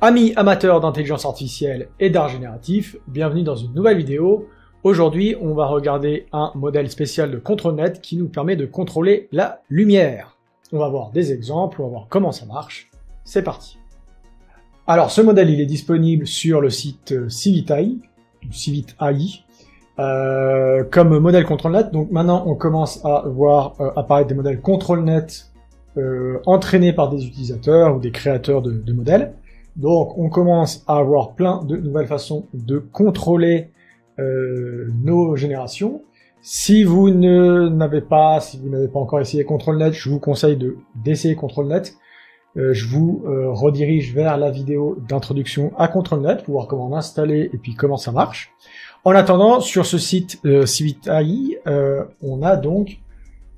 Amis amateurs d'intelligence artificielle et d'art génératif, bienvenue dans une nouvelle vidéo. Aujourd'hui, on va regarder un modèle spécial de ControlNet qui nous permet de contrôler la lumière. On va voir des exemples, on va voir comment ça marche. C'est parti. Alors, ce modèle, il est disponible sur le site Civit.ai, comme modèle ControlNet. Donc maintenant, on commence à voir apparaître des modèles ControlNet entraînés par des utilisateurs ou des créateurs de modèles. Donc, on commence à avoir plein de nouvelles façons de contrôler nos générations. Si vous n'avez pas encore essayé ControlNet, je vous conseille d'essayer ControlNet. Je vous redirige vers la vidéo d'introduction à ControlNet pour voir comment l'installer et puis comment ça marche. En attendant, sur ce site Civit.ai, on a donc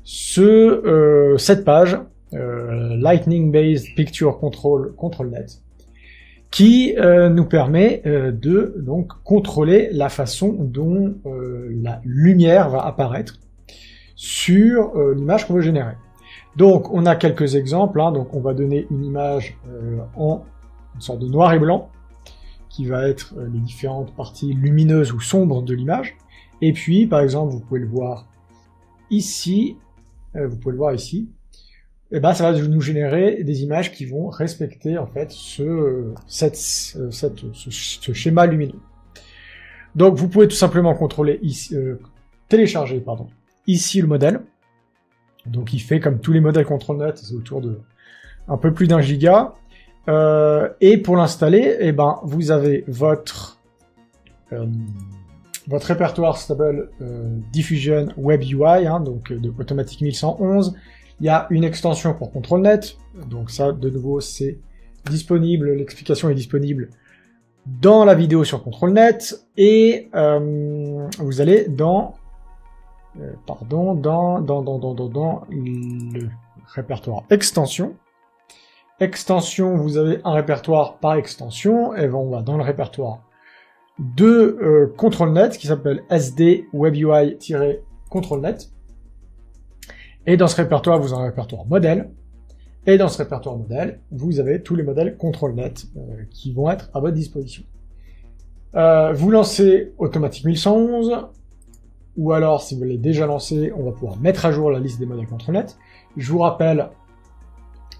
cette page Lightning Based Picture Control ControlNet, qui nous permet de donc contrôler la façon dont la lumière va apparaître sur l'image qu'on veut générer. Donc on a quelques exemples, hein. Donc on va donner une image en une sorte de noir et blanc, qui va être les différentes parties lumineuses ou sombres de l'image. Et puis par exemple, vous pouvez le voir ici, et ben ça va nous générer des images qui vont respecter en fait ce schéma lumineux. Donc vous pouvez tout simplement contrôler ici, télécharger ici le modèle. Donc il fait comme tous les modèles ControlNet, c'est autour de un peu plus d'1 giga. Et pour l'installer, eh ben vous avez votre répertoire Stable Diffusion Web UI, hein, donc de Automatic 1111. Il y a une extension pour ControlNet, donc ça, de nouveau, c'est disponible, l'explication est disponible dans la vidéo sur ControlNet, et vous allez dans le répertoire extension. Extension, vous avez un répertoire par extension, et on va dans le répertoire de ControlNet, qui s'appelle SD Web UI-ControlNet. Et dans ce répertoire, vous avez un répertoire modèle. Et dans ce répertoire modèle, vous avez tous les modèles ControlNet qui vont être à votre disposition. Vous lancez Automatic 1111, ou alors, si vous l'avez déjà lancé, on va pouvoir mettre à jour la liste des modèles ControlNet. Je vous rappelle,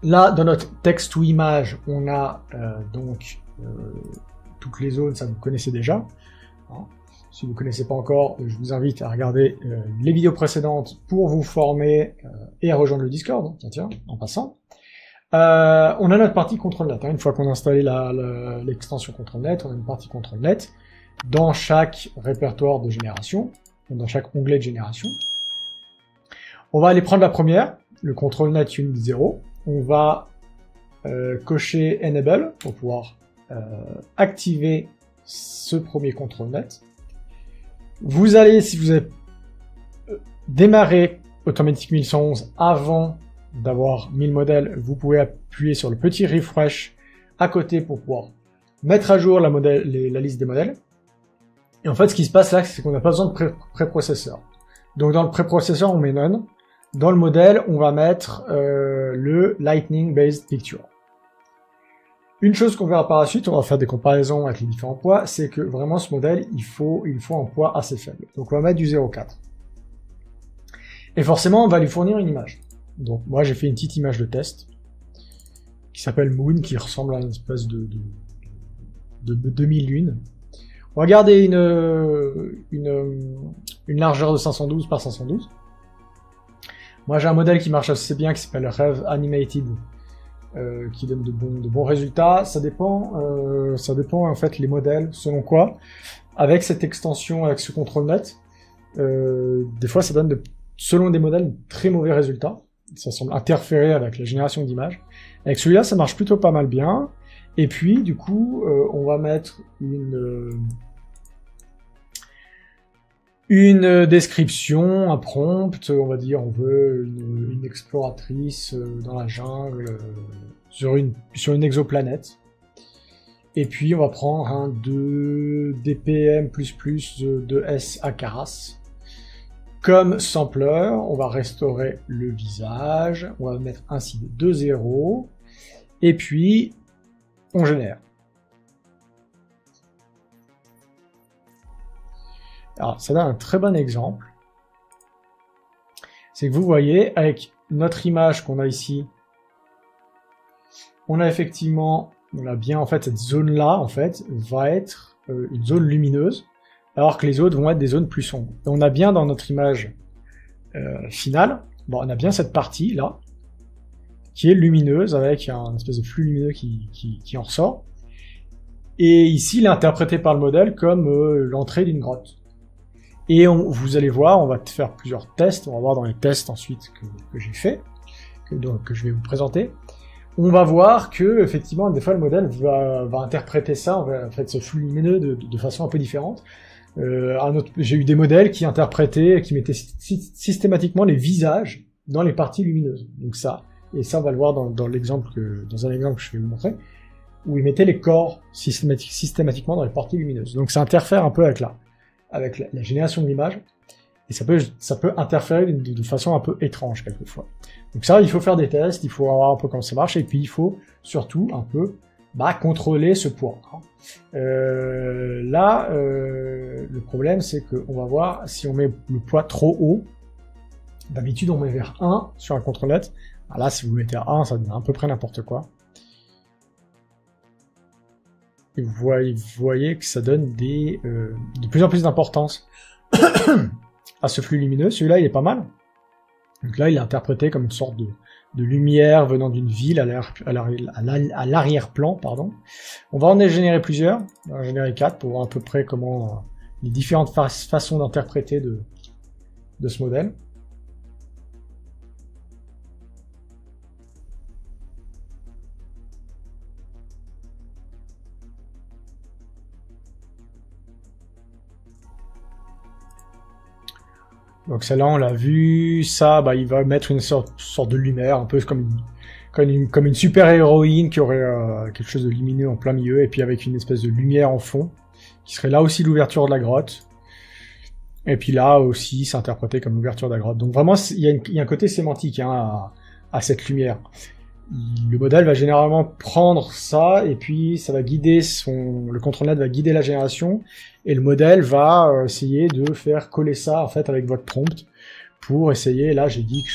là, dans notre texte ou image, on a donc toutes les zones, ça vous connaissez déjà. Hein. Si vous ne connaissez pas encore, je vous invite à regarder les vidéos précédentes pour vous former et à rejoindre le Discord, tiens, en passant. On a notre partie ControlNet, hein. Une fois qu'on a installé l'extension ControlNet, on a une partie ControlNet dans chaque répertoire de génération, dans chaque onglet de génération. On va aller prendre la première, le ControlNet Unit 0. On va cocher Enable pour pouvoir activer ce premier ControlNet. Vous allez, si vous avez démarré Automatic 1111 avant d'avoir mis le modèle, vous pouvez appuyer sur le petit refresh à côté pour pouvoir mettre à jour la liste des modèles. Et en fait, ce qui se passe là, c'est qu'on n'a pas besoin de préprocesseur. Donc dans le préprocesseur, on met None. Dans le modèle, on va mettre le Lightning Based Picture. Une chose qu'on verra par la suite, on va faire des comparaisons avec les différents poids, c'est que vraiment ce modèle, il faut un poids assez faible. Donc on va mettre du 0,4. Et forcément, on va lui fournir une image. Donc moi j'ai fait une petite image de test, qui s'appelle Moon, qui ressemble à une espèce de demi-lune. On va garder une largeur de 512 par 512. Moi j'ai un modèle qui marche assez bien, qui s'appelle Rev Animated, qui donne de bons résultats. Ça dépend en fait les modèles, selon quoi. Avec cette extension, avec ce ControlNet, des fois ça donne, selon des modèles, de très mauvais résultats. Ça semble interférer avec la génération d'images. Avec celui-là, ça marche plutôt pas mal bien. Et puis, du coup, on va mettre une description, un prompt, on va dire, on veut une exploratrice dans la jungle, sur une exoplanète. Et puis on va prendre un DPM++ de S à Caras. Comme sampler, on va restaurer le visage, on va mettre ainsi 2 0, et puis on génère. Alors, ça donne un très bon exemple. C'est que vous voyez, avec notre image qu'on a ici, on a effectivement, on a bien, en fait, cette zone-là, en fait, va être une zone lumineuse, alors que les autres vont être des zones plus sombres. Et on a bien dans notre image finale, bon, on a bien cette partie-là, qui est lumineuse, avec un espèce de flux lumineux qui en ressort. Et ici, il est interprété par le modèle comme l'entrée d'une grotte. Et vous allez voir, on va faire plusieurs tests, on va voir dans les tests ensuite que j'ai fait, que je vais vous présenter. On va voir que, effectivement, des fois, le modèle va interpréter ça, en fait, ce flux lumineux de façon un peu différente. J'ai eu des modèles qui interprétaient, qui mettaient systématiquement les visages dans les parties lumineuses. Donc ça, et ça, on va le voir dans un exemple que je vais vous montrer, où ils mettaient les corps systématiquement dans les parties lumineuses. Donc ça interfère un peu avec la génération de l'image, et ça peut interférer de façon un peu étrange quelquefois. Donc ça, il faut faire des tests, il faut voir un peu comment ça marche, et puis il faut surtout un peu contrôler ce poids. Là, le problème, c'est qu'on va voir si on met le poids trop haut. D'habitude, on met vers 1 sur un contrôle-net. Là, si vous mettez à 1, ça donne à peu près n'importe quoi. Et vous voyez que ça donne de plus en plus d'importance à ce flux lumineux. Celui-là, il est pas mal. Donc là, il est interprété comme une sorte de lumière venant d'une ville à l'arrière-plan, pardon. On va en générer plusieurs. On va en générer 4 pour voir à peu près comment les différentes façons d'interpréter de ce modèle. Donc celle-là, on l'a vu. Ça, il va mettre une sorte de lumière, un peu comme une super-héroïne qui aurait quelque chose de lumineux en plein milieu, et puis avec une espèce de lumière en fond, qui serait là aussi l'ouverture de la grotte. Et puis là aussi, c'est interprété comme l'ouverture de la grotte. Donc vraiment, il y a un côté sémantique à cette lumière. Le modèle va généralement prendre ça, et puis ça va guider le contrôle-net va guider la génération, et le modèle va essayer de faire coller ça en fait avec votre prompt pour essayer. Là, j'ai dit que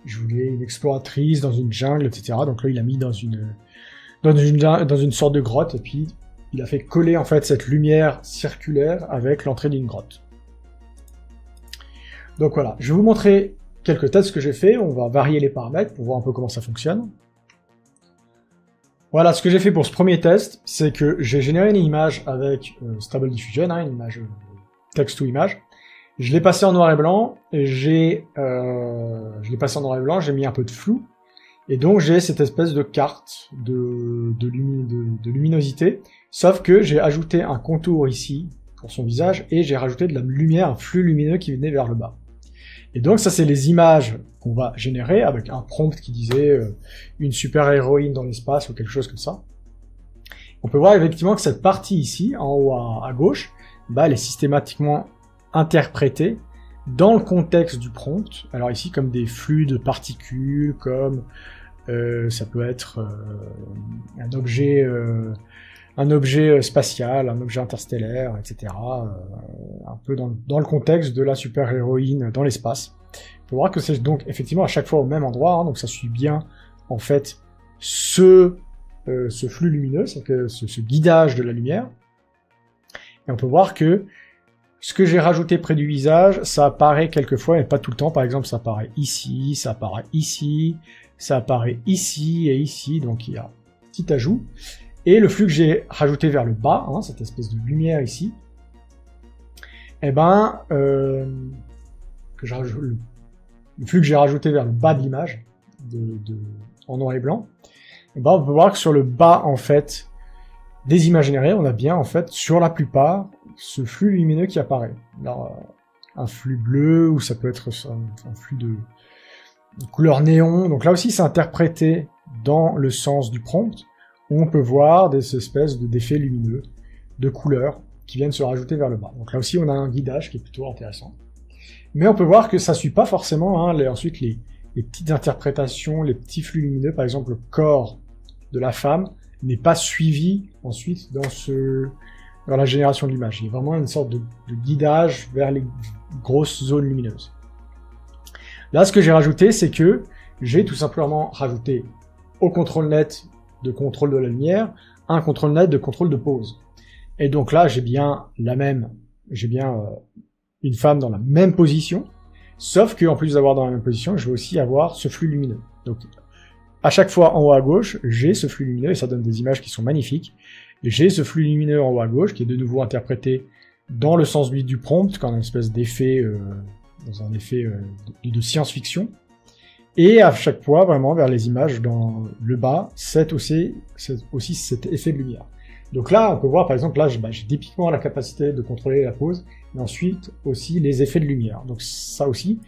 je voulais une exploratrice dans une jungle, etc. Donc là, il a mis dans une sorte de grotte, et puis il a fait coller en fait cette lumière circulaire avec l'entrée d'une grotte. Donc voilà, je vais vous montrer quelques tests que j'ai fait. On va varier les paramètres pour voir un peu comment ça fonctionne. Voilà, ce que j'ai fait pour ce premier test, c'est que j'ai généré une image avec Stable Diffusion, une image texte to image. Je l'ai passé en noir et blanc, et j'ai mis un peu de flou, et donc j'ai cette espèce de carte de luminosité, sauf que j'ai ajouté un contour ici pour son visage, et j'ai rajouté de la lumière, un flux lumineux qui venait vers le bas. Et donc ça, c'est les images qu'on va générer avec un prompt qui disait une super-héroïne dans l'espace ou quelque chose comme ça. On peut voir effectivement que cette partie ici, en haut à gauche, elle est systématiquement interprétée dans le contexte du prompt. Alors ici, comme des flux de particules, comme ça peut être un objet spatial, un objet interstellaire, etc. Un peu dans le contexte de la super-héroïne dans l'espace. On peut voir que c'est donc effectivement à chaque fois au même endroit, donc ça suit bien en fait ce flux lumineux, c'est que ce guidage de la lumière. Et on peut voir que ce que j'ai rajouté près du visage, ça apparaît quelquefois, mais pas tout le temps. Par exemple, ça apparaît ici, ça apparaît ici, ça apparaît ici et ici, donc il y a un petit ajout. Et le flux que j'ai rajouté vers le bas, cette espèce de lumière ici, le flux que j'ai rajouté vers le bas de l'image, en noir et blanc, on peut voir que sur le bas, en fait, des images générées, on a bien, en fait, sur la plupart, ce flux lumineux qui apparaît. Alors, un flux bleu, ou ça peut être un flux de couleur néon. Donc là aussi, c'est interprété dans le sens du prompt. On peut voir des espèces d'effets lumineux, de couleurs, qui viennent se rajouter vers le bas. Donc là aussi, on a un guidage qui est plutôt intéressant. Mais on peut voir que ça suit pas forcément, ensuite les petites interprétations, les petits flux lumineux, par exemple le corps de la femme, n'est pas suivi ensuite dans vers la génération de l'image. Il y a vraiment une sorte de guidage vers les grosses zones lumineuses. Là, ce que j'ai rajouté, c'est que j'ai tout simplement rajouté au contrôle net de contrôle de la lumière, un contrôle net de contrôle de pose. Et donc là, j'ai bien une femme dans la même position, sauf que en plus d'avoir dans la même position, je vais aussi avoir ce flux lumineux. Donc, à chaque fois en haut à gauche, j'ai ce flux lumineux et ça donne des images qui sont magnifiques. J'ai ce flux lumineux en haut à gauche qui est de nouveau interprété dans le sens du prompt, comme une espèce d'effet, dans un effet de science-fiction. Et à chaque fois, vraiment, vers les images dans le bas, c'est aussi cet effet de lumière. Donc là, on peut voir, par exemple, là, j'ai typiquement la capacité de contrôler la pose, mais ensuite aussi les effets de lumière. Donc ça aussi.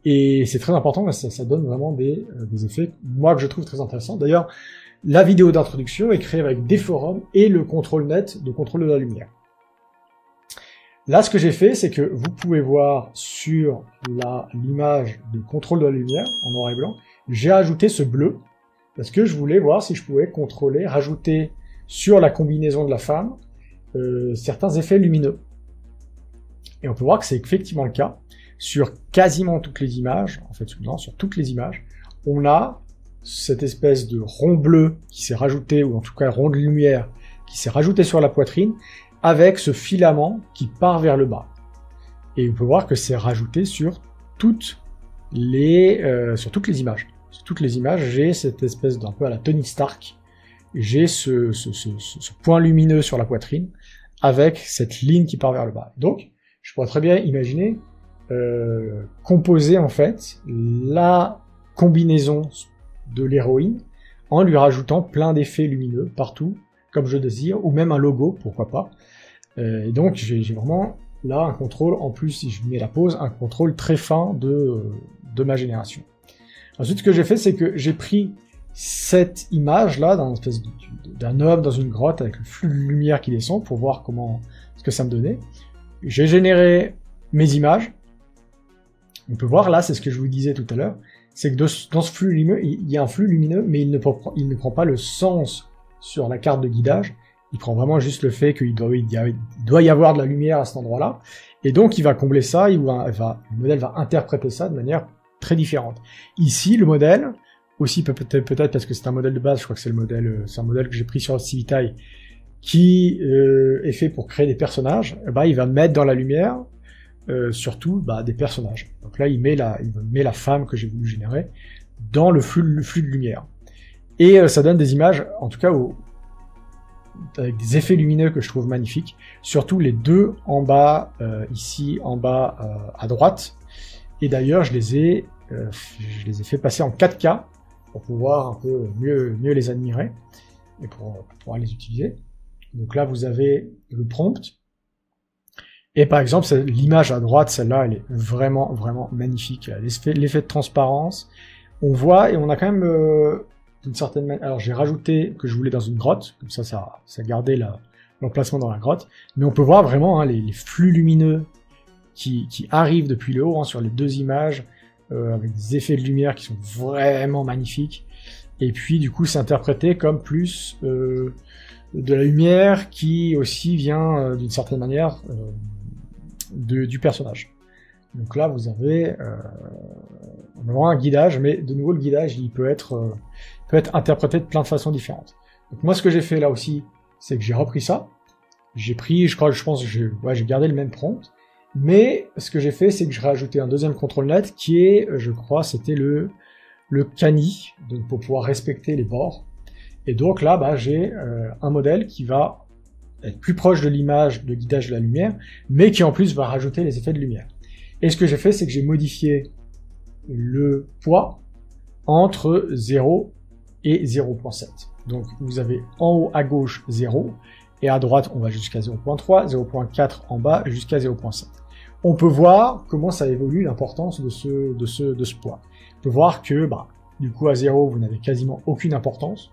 Et c'est très important, ça donne vraiment des effets, moi, que je trouve très intéressants. D'ailleurs, la vidéo d'introduction est créée avec des forums et le contrôle net de contrôle de la lumière. Là, ce que j'ai fait, c'est que vous pouvez voir sur l'image de contrôle de la lumière, en noir et blanc, j'ai ajouté ce bleu, parce que je voulais voir si je pouvais contrôler, rajouter sur la combinaison de la femme, certains effets lumineux. Et on peut voir que c'est effectivement le cas. Sur quasiment toutes les images, en fait, non, sur toutes les images, on a cette espèce de rond bleu qui s'est rajouté, ou en tout cas rond de lumière, qui s'est rajouté sur la poitrine, avec ce filament qui part vers le bas. Et on peut voir que c'est rajouté sur toutes les images. Sur toutes les images, j'ai cette espèce d'un peu à la Tony Stark, j'ai ce point lumineux sur la poitrine, avec cette ligne qui part vers le bas. Donc, je pourrais très bien imaginer composer en fait la combinaison de l'héroïne en lui rajoutant plein d'effets lumineux partout, comme je désire, ou même un logo, pourquoi pas. Et donc j'ai vraiment là un contrôle, en plus si je mets la pose, un contrôle très fin de ma génération. Ensuite, ce que j'ai fait, c'est que j'ai pris cette image là d'un espèce d'un homme dans une grotte avec le flux de lumière qui descend pour voir ce que ça me donnait. J'ai généré mes images. On peut voir là, c'est ce que je vous disais tout à l'heure, c'est que dans ce flux lumineux, il y a un flux lumineux, mais il ne prend pas le sens sur la carte de guidage. Il prend vraiment juste le fait qu'il doit y avoir de la lumière à cet endroit-là, et donc il va combler ça, le modèle va interpréter ça de manière très différente. Ici, le modèle, aussi peut-être parce que c'est un modèle de base, je crois que c'est un modèle que j'ai pris sur Civitai, qui est fait pour créer des personnages, il va mettre dans la lumière, surtout des personnages. Donc là, il met la femme que j'ai voulu générer dans le flux de lumière. Et ça donne des images, en tout cas, avec des effets lumineux que je trouve magnifiques. Surtout les deux en bas, ici en bas à droite. Et d'ailleurs, je les ai fait passer en 4K pour pouvoir un peu mieux les admirer et pour pouvoir les utiliser. Donc là, vous avez le prompt. Et par exemple, l'image à droite, celle-là, elle est vraiment, vraiment magnifique. L'effet de transparence. On voit, et on a quand même, d'une certaine manière... Alors, j'ai rajouté que je voulais dans une grotte, comme ça gardait l'emplacement dans la grotte. Mais on peut voir vraiment les flux lumineux qui arrivent depuis le haut, sur les deux images, avec des effets de lumière qui sont vraiment magnifiques. Et puis, du coup, c'est interprété comme plus de la lumière qui aussi vient, d'une certaine manière... du personnage. Donc là, vous avez vraiment un guidage, mais de nouveau, le guidage, il peut être interprété de plein de façons différentes. Donc moi, ce que j'ai fait là aussi, c'est que j'ai repris ça. J'ai gardé le même prompt, mais ce que j'ai fait, c'est que j'ai rajouté un deuxième contrôle net qui est, je crois, c'était le cani, donc pour pouvoir respecter les bords. Et donc là, j'ai un modèle qui va être plus proche de l'image de guidage de la lumière, mais qui en plus va rajouter les effets de lumière. Et ce que j'ai fait, c'est que j'ai modifié le poids entre 0 et 0.7. Donc vous avez en haut à gauche 0, et à droite on va jusqu'à 0.3, 0.4 en bas jusqu'à 0.7. On peut voir comment ça évolue l'importance de ce poids. On peut voir que du coup à 0 vous n'avez quasiment aucune importance.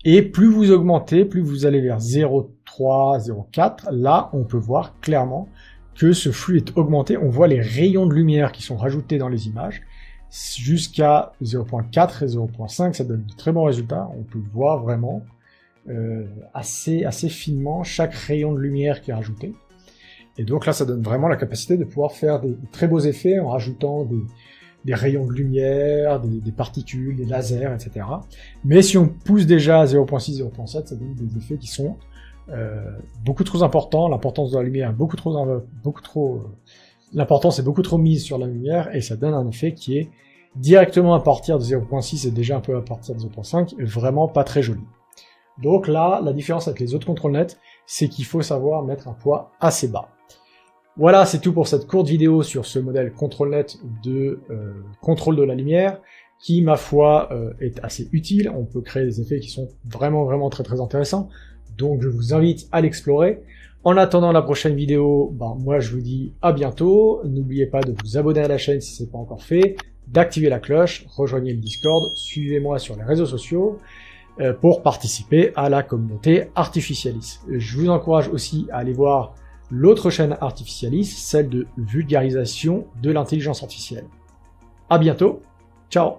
Et plus vous augmentez, plus vous allez vers 0.3, 0.4, là, on peut voir clairement que ce flux est augmenté. On voit les rayons de lumière qui sont rajoutés dans les images. Jusqu'à 0.4 et 0.5, ça donne de très bons résultats. On peut voir vraiment assez finement chaque rayon de lumière qui est rajouté. Et donc là, ça donne vraiment la capacité de pouvoir faire des très beaux effets en rajoutant des rayons de lumière, des particules, des lasers, etc. Mais si on pousse déjà à 0.6, 0.7, ça donne des effets qui sont beaucoup trop importants. L'importance de la lumière l'importance est beaucoup trop mise sur la lumière et ça donne un effet qui est directement à partir de 0.6 et déjà un peu à partir de 0.5, vraiment pas très joli. Donc là, la différence avec les autres contrôles nets, c'est qu'il faut savoir mettre un poids assez bas. Voilà, c'est tout pour cette courte vidéo sur ce modèle contrôle net de contrôle de la lumière, qui, ma foi, est assez utile. On peut créer des effets qui sont vraiment très intéressants, donc je vous invite à l'explorer. En attendant la prochaine vidéo, moi je vous dis à bientôt. N'oubliez pas de vous abonner à la chaîne si ce n'est pas encore fait, d'activer la cloche, rejoignez le Discord, suivez-moi sur les réseaux sociaux pour participer à la communauté Artificialis. Je vous encourage aussi à aller voir l'autre chaîne Artificialis, celle de vulgarisation de l'intelligence artificielle. À bientôt, ciao!